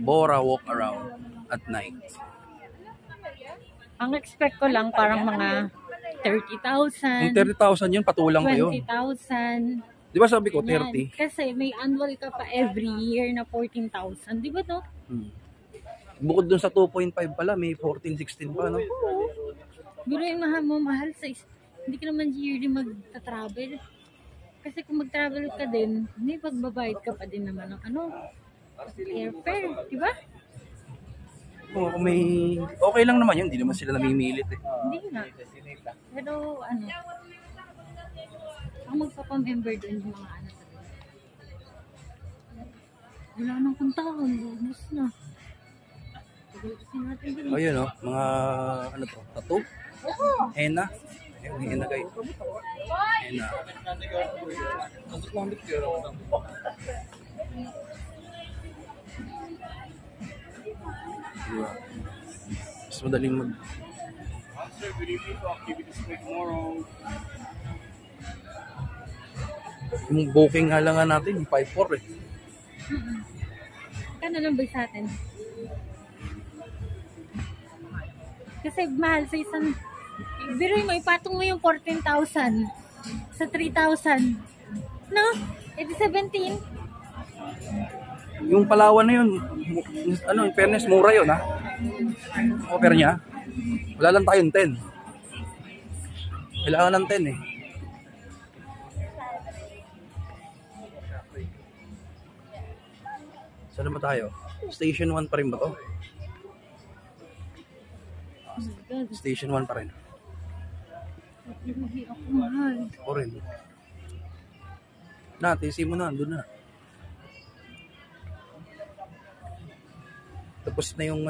Bora walk around at night. Ang expect ko lang parang mga 30,000. Yung 30,000 yun, patulang ko yun. 20,000. Di ba sabi ko, 30? Kasi may annual ka pa every year na 14,000. Di ba to? Bukod dun sa 2.5 pala, may 14, 16 pa, no? Oo. Pero yung mahal sa hindi ka naman yearly mag-travel. Kasi kung mag-travel ka din, may pagbabayad ka pa din naman ng airfare, di ba? Oo, may... Okay lang naman yun, hindi naman sila namimilit eh. Hindi nga. Pero ang magpapamember doon yung mga wala nang puntahan, bonus na. Ayun o, mga tattoo? Henna? Henna kayo. Henna. Diba? Mas madaling yung booking nga lang natin, 5-4 eh. Kano lang ba sa atin? Kasi mahal sa isang... Biruin mo, ipatong mo yung 14,000 sa 3,000. No? Edi 17. Yung Palawan na yun, in fairness, mura yun ha. Offer niya. Wala lang tayong 10. Kailangan ng 10 eh. Saan naman tayo? Station 1 pa rin ba to? Station 1 pa rin. Hindi ako mahal. Ako rin. Tisi mo na, doon na. Tapos na yung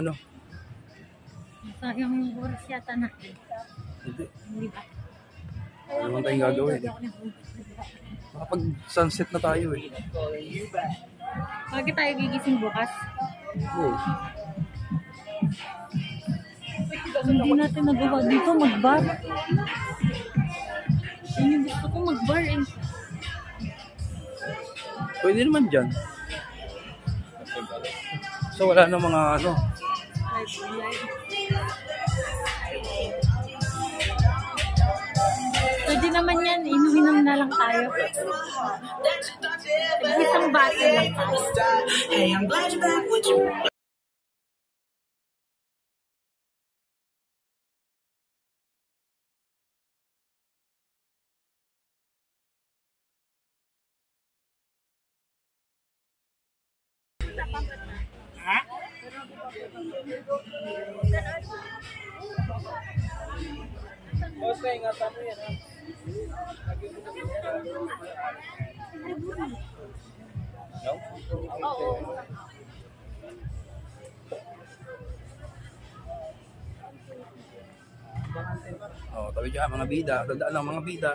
Sayang yung oras yata natin. Hindi ba? Ano naman tayong gagawin? Makapag sunset na tayo eh. Bakit tayo gigising bukas? Oo. Hindi natin nagawa dito mag-bar. Yun yung gusto ko mag-bar eh. Pwede naman dyan. So wala na mga Pwede naman yan, inuminom na lang tayo. Isang bate lang tayo. Hey, I'm glad you're back with you. Oh, tabi dyan, mga bida. Dadaan lang mga bida.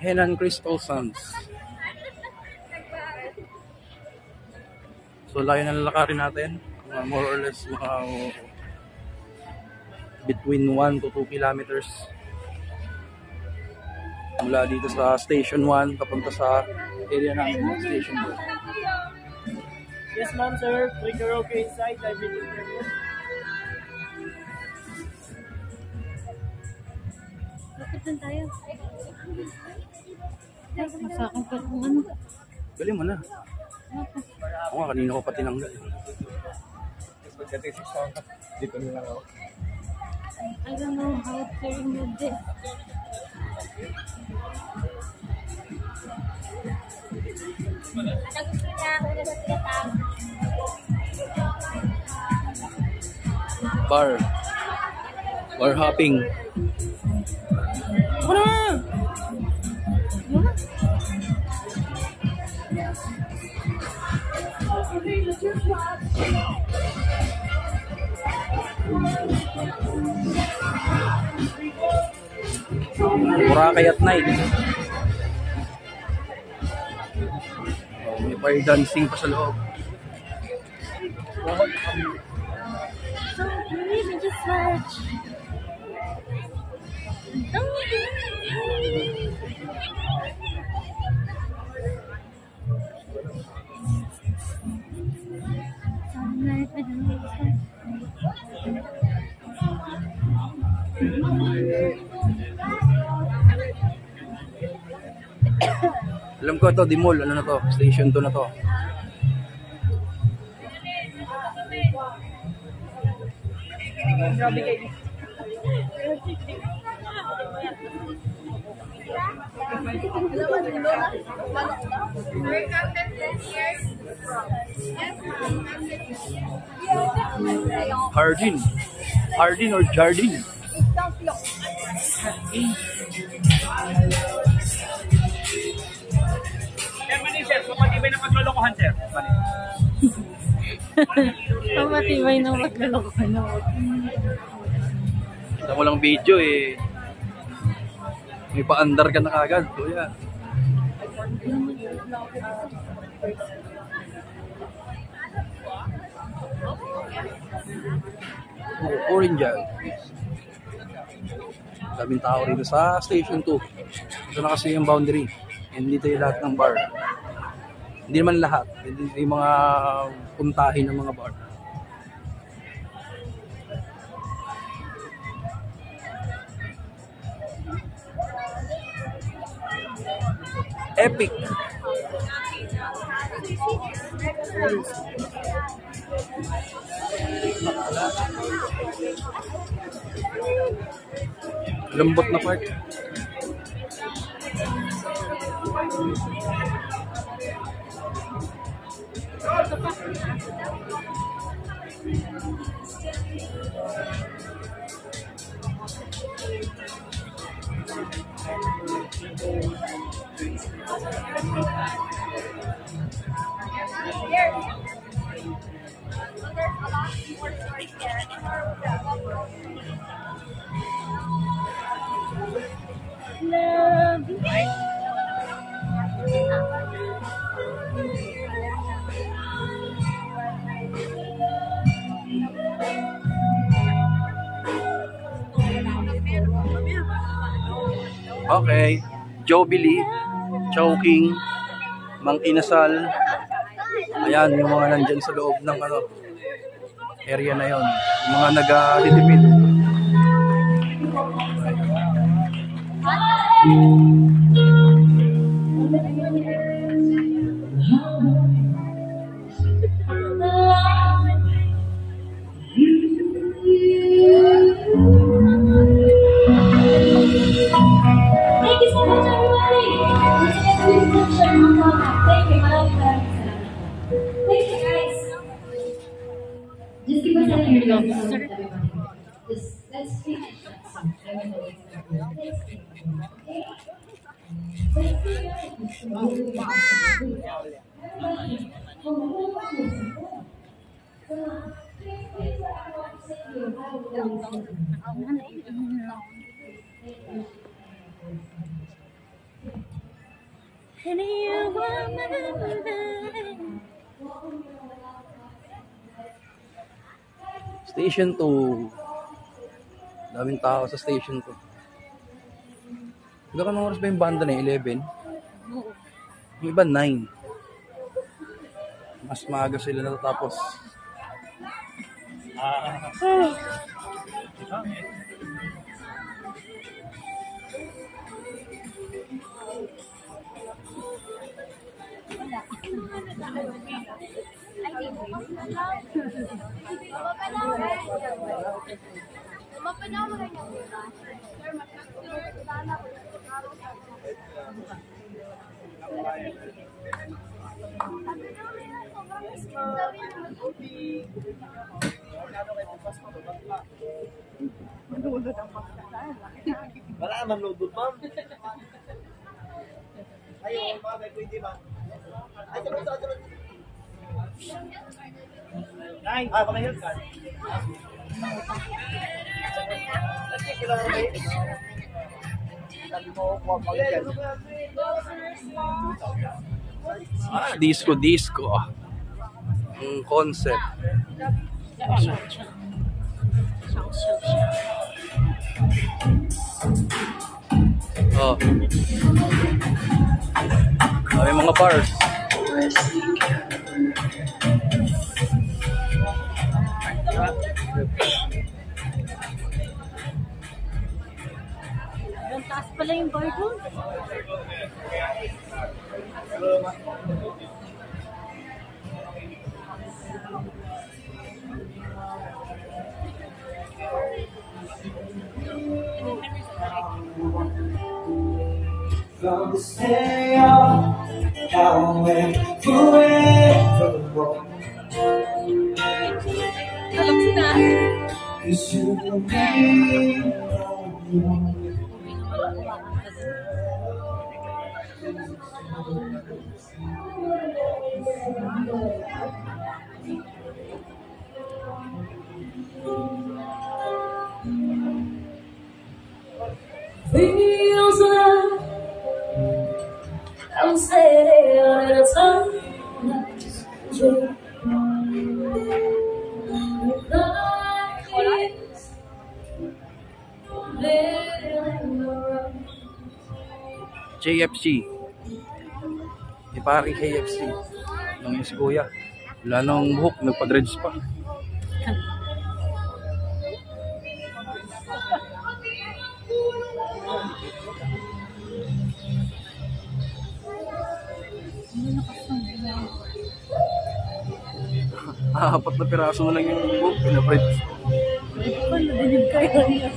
Henan Crystal Sands. So layo na lalakarin natin. More or less between 1 to 2 kilometers. Mula dito sa Station 1 papunta sa area namin ng Station 2. Yes ma'am sir, free karaoke inside. I've been in there. Bakit doon tayo? Masakang pa kung Galing mo na. Ako nga, kanina ko pa tinanggal. Dito na lang ako. I don't know how to remove this. Bar hopping. Ano na? Boracay at night. Fire dancing pa sa loob. So, really just watch. Alam ko to, di mall, ano na to, station 2 na to. Grabe kayo. Hardin. Hardin or Jardin? Sir, so matibay na paglolokohan, sir. Ang matibay ng maglulukuhan na. Kita mo lang video eh. May pa-andar ka na kagad. So yan. Orange. Daming tao rito sa station 2. Ito na kasi yung boundary. And dito yung lahat ng bar. Hindi naman lahat. Hindi yung mga puntahin ng mga bar. Epic. Lambot na park. Love you. Okay. Jobilly, Chowking, Mang Inasal. Ayan, yung mga nandyan sa loob ng ano, area na yon. Yung mga nag-ditipid. Thank you so much, everybody. Once again, please mention on contact. Thank you. Maraming salamat. Thank you, guys. Just give us a your love, everybody. Just let's finish that song. Let me know it's Station 2. Daming tao sa station 2. Hanggang anong oras ba yung banda na 11? Yung iba 9. Mas maaga sila natatapos. Wala naman lubog, ma'am. Ayaw, mga pwede ba? Ay, ito. Ay, pamahirap ka. Sabi mo, kuha pa ulit yan. Disco. Ang concept. Oh. May mga bars. Ang taas pala yung bar doon. From this day on, now and forevermore. Alam mo na. 'Cause you will be no more. Feels like I'm sailing on a sunrise dream. JFC. Di paring KFC. Nung yung si Kuya. Wala nang buhok, nagpa-dreads pa. Apat na piraso na lang yung buhok, pinabreads. Nadinig kayo niya.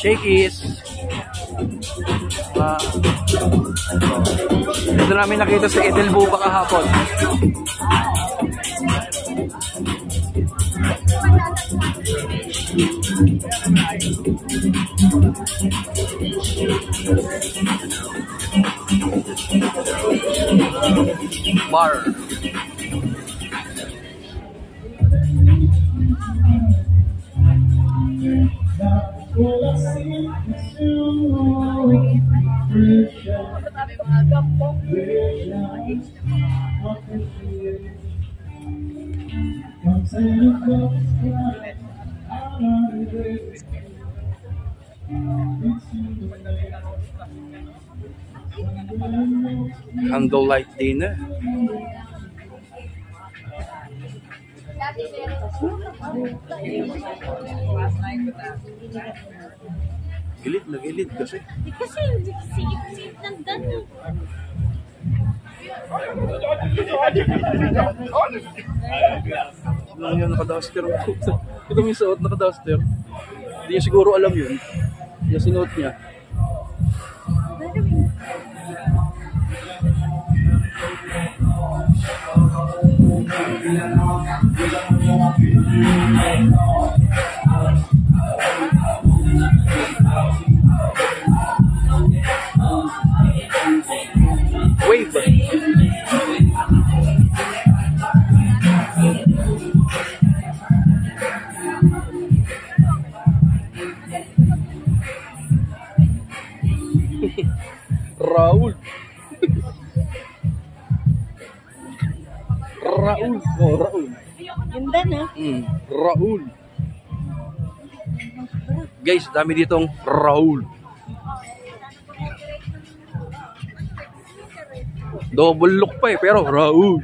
Shakey's. Ito namin nakita sa Edelbuba kahapon. Bar. Candlelight dinner. Gilid na gilid kasi. Kasi sip ng dano. Ano yun, naka-duster. Ito may suot, naka-duster. Hindi niya siguro alam yun. Yung sinuot niya. Wave. Raul. Raul. Oh, Raul. Ganda na. Raul. Guys, dami ditong Raul. Double look pa eh, pero Raul.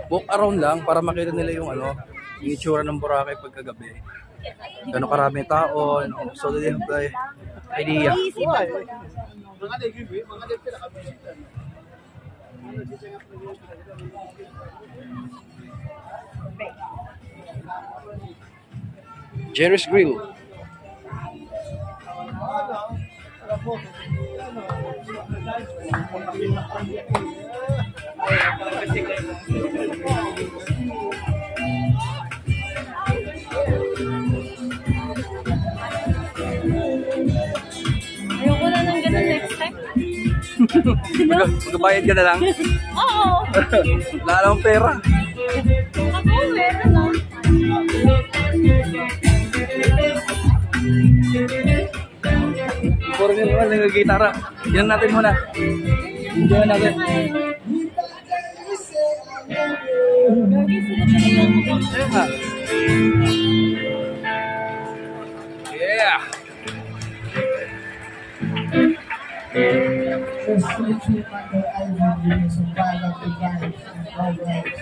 Walk around lang para makita nila yung ano, yung itsura ng Boracay pagkagabi. Gano'ng karaming tao, so they have the idea. Jerry's Grill. Ayoko na ng ganun next time. Magbabayad ka na lang. Oo. Wala namang pera. Ako, meron na. Puro nyo naman nagagitara. Yan natin muna. Enjoy natin. Gagi sila talaga ako. Ayun nga. Yeah! Just switching under Ivan some violent advantage and programs.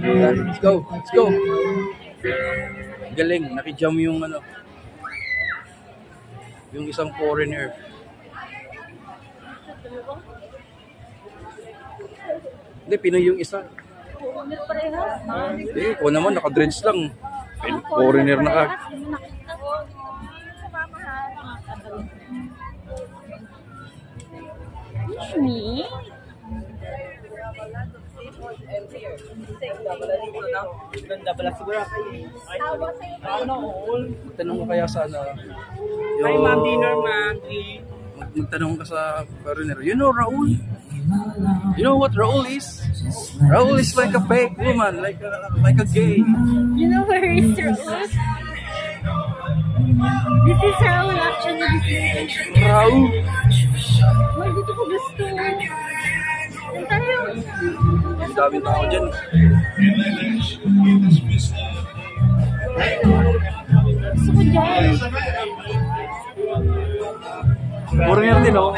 Let's go. Let's go. Galing. Nakijam yung ano. Yung isang foreigner. Hindi, Pinoy yung isa. Hindi, ikaw naman, naka-dreads lang. Foreigner na ka. Me? Ganda pala siguro. Magtanong ko kaya sana. Hi, Ma'am Dinner, Ma'am. Magtanong ka sa foreigner. You know Raul? You know what Raul is? Raul is like a fake woman, like a gay. You know where is Raul? This is Raul actually. This is Raul. Why dito ko gusto? Ang tayo. Ang daming tao dyan. Gusto ko dyan. Foreigner din, oh.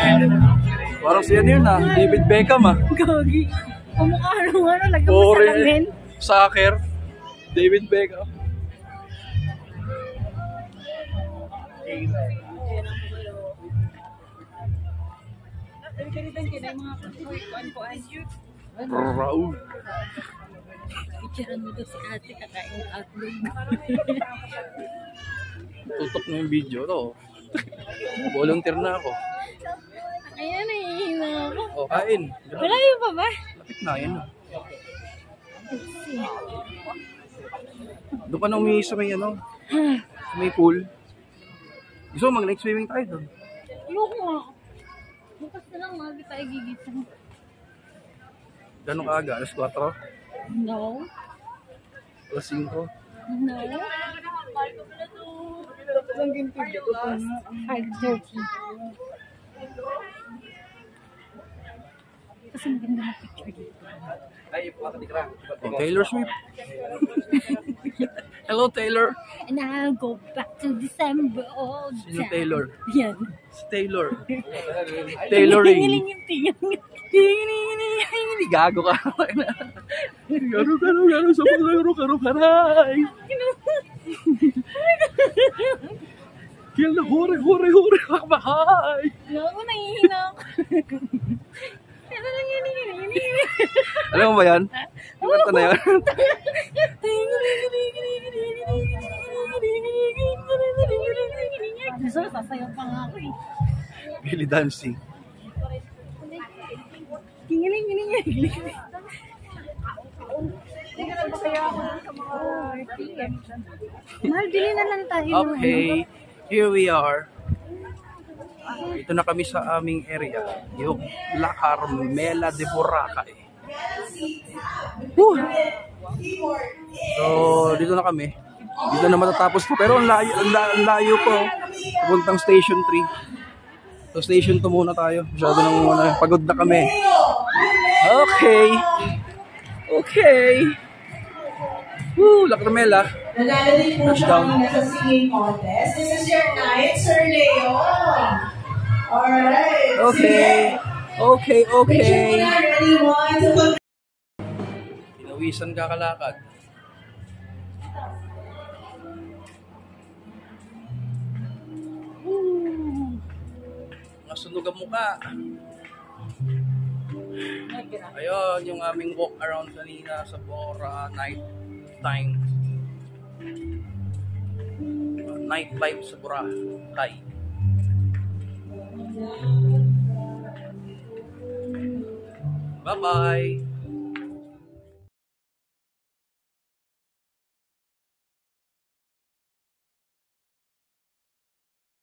Parang si ano yun, ah. David Beckham, ah. Gagi. Kumukha nung ano, lagyan mo sa Foreigner. lamin. Soccer. David Beckham. Raul. Picturean mo daw si ate kakain ng hotdog. Tutok mo yung video to. Volunteer na ako. Ayan, nahihina ako. O, kain. Wala yung pa ba? Lapit na, yun. Doon ka na umihi sa may ano, sa may pool. Gusto mo mag-night swimming tayo doon? Ayoko nga. Bukas na lang, magi tayo gigising. Gano'ng kaaga? Alas 4? No. Alas 5? No. 5:30. Kasi maganda na picture dito. Oh, Taylor Swift. Hello, Taylor. And I'll go back to December all the Sino time. Taylor? Yan. Si Taylor. Tayloring. Hiling yung tingin. Gago ka. Garo, sa pagkaro, karay. Kaya na, hore, lakbahay. Ako, nahihina ako. Ano lang yan? Alam mo ba yan? Yung kanta na yan? Gusto, sasayaw pa nga ako eh. Belly dancing. Gingiling. Mahal, bili na lang tayo. Okay, here we are. Ito na kami sa aming area, yung La Carmela de Boracay. Woo! So, dito na kami. Dito na matatapos po. Pero ang layo po. Papuntang Station 3. So, Station 2 muna tayo. Masyado nang pagod na kami. Okay. Woo! La Carmela. Naglalagay po siya Touchdown. kanina sa singing contest. This is your night, Sir Leo. Alright. Okay. Picture muna, ready, 1, 2, 3. Pinawisan kakalakad. Nasunog ang mukha. Ayun, yung aming walk around kanina sa Bora, night time. Nightlife sa Boracay. Bye-bye!